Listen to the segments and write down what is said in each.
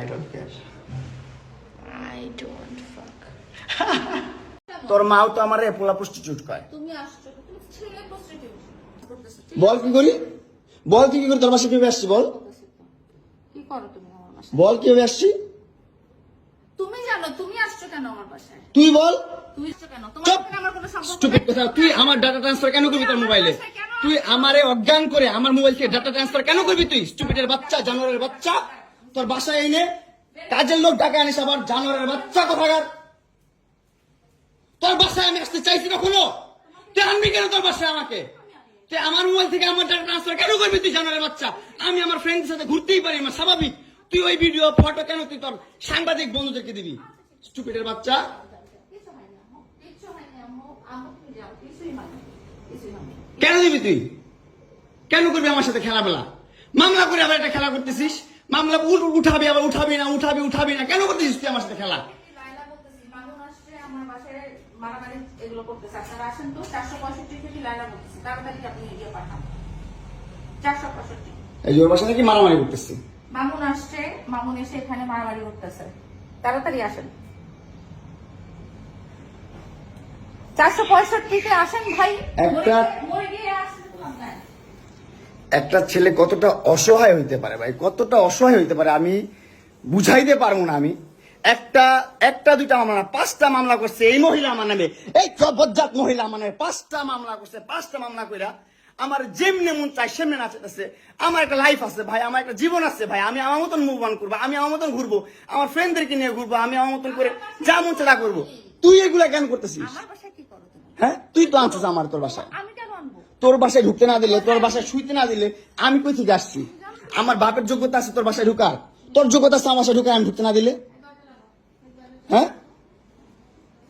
I don't care. I don't fuck. তোর মাও তো আমারে পোলা প্রস্টিটিউট কয়। তুমি আসছো, তুমি ছেলে প্রস্টিটিউট করতেছো। বল কি করি? বল তুই কি করে তোর বাসায় কিভাবে আসছি বল? কি করো তুমি আমার বাসায়? বল কিভাবে আসছি? তুমি জানো তুমি আসছো কেন আমার বাসায়? তুই বল। তুই আসছো কেন? তোমার চুপ। সাথে আমার কোনো সম্পর্ক স্টুপিড কথা। তুই আমার ডাটা ট্রান্সফার কেন করবি তোর মোবাইলে? তুই আমারে অজ্ঞান করে আমার মোবাইল থেকে ডাটা ট্রান্সফার কেন করবি তুই? স্টুপিডের বাচ্চা, জানোয়ারের বাচ্চা। তোর বাসায় এনে কাজের লোক ডাকা আনিস আবার, জানোয়ারের বাচ্চা কোথাকার। তোর বাসায় আমি আসতে চাইছি কখনো? তুই আনবি কেন তোর বাসায় আমাকে? তুই আমার মোবাইল থেকে আমার ডাটা ট্রান্সফার কেন করবি তুই, জানোয়ারের বাচ্চা? আমি আমার ফ্রেন্ডের সাথে ঘুরতেই পারি, আমার স্বাভাবিক। তুই ওই ভিডিও ফটো কেন তুই তোর সাংবাদিক বন্ধুদেরকে দিবি? স্টুপিডের বাচ্চা। কেন দিবি তুই? কেন করবি আমার সাথে খেলাবেলা? মামলা করে আবার একটা খেলা করতেছিস। মামলা উঠাবি আবার উঠাবি না, উঠাবি না, কেন করতেছিস তুই আমার সাথে খেলা? এই ওর বাসা নাকি মারামারি করতেছি। মামুন আসছে, মামুন এসে এখানে মারামারি করতেছে, তাড়াতাড়ি আসেন। 465-তে আসেন ভাই। একটা ছেলে কতটা অসহায় হইতে পারে ভাই, কতটা অসহায় হইতে পারে আমি বুঝাইতে পারবো না। আমি একটা দুইটা মামলা না, 5টা মামলা করছে এই মহিলা আমার নামে। এই বজ্জাত মহিলা আমার নামে 5টা মামলা করছে। 5টা মামলা কইরা আমার যেমনে মন চাই সেমনে নাচতেছে। আমার একটা লাইফ আছে ভাই, আমার একটা জীবন আছে ভাই। আমি আমার মতন মুভ অন করবো, আমি আমার মতন ঘুরবো, আমার ফ্রেন্ডদেরকে নিয়ে ঘুরবো, আমি আমার মতন করে যা মন চাই তা করবো। তুই এগুলা কেন করতেছিস? হ্যাঁ, তুই তো আনছিস আমার তোর বাসায়। তোর বাসায় ঢুকতে না দিলে, তোর বাসায় শুইতে না দিলে আমি কই থেকে আসছি? আমার বাপের যোগ্যতা আছে তোর বাসায় ঢুকার? তোর যোগ্যতা আছে আমার বাসায় ঢুকার আমি ঢুকতে না দিলে? হ্যাঁ,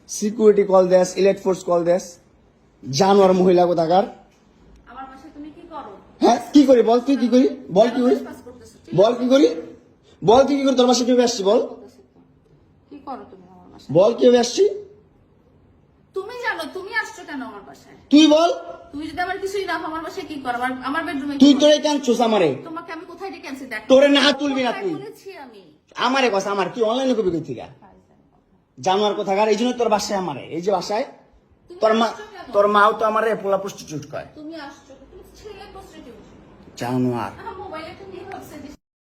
সিকিউরিটি কল দেস, ইলেট ফোর্স কল দেস, জানোয়ার মহিলা কোথাকার। হ্যাঁ, কি করি বল? তুই কি করি বল? কি করি বল? কি করি বল? তুই কি করি তোর বাসায় কিভাবে আসছি বল? কি করো তুমি আমার বাসায়? বল কিভাবে আসছি? তুমি জানো তুমি আসছো কেন আমার বাসায়? তুই বল। তুমি যদি আমার কিছুই না আমার বাসায় কি করো? আমার বেডরুমে তুই তোরে কেন চুস আমারে? তোমাকে আমি কোথায় ডেকে আনছি দেখ। তোরে না তুলবি না তুই। বলেছি আমি আমারে কথা আমার কি অনলাইনে কবি কই থেকে জানোয়ার কোথাকার। এই জন্য তোর বাসায় আমারে, এই যে বাসায় তোর মাও তো আমারে পোলা প্রস্টিটিউট কয়। তুমি আসছো, তুমি ছেলে প্রস্টিটিউট জানোয়ার। মোবাইলে তুমি ভাবছে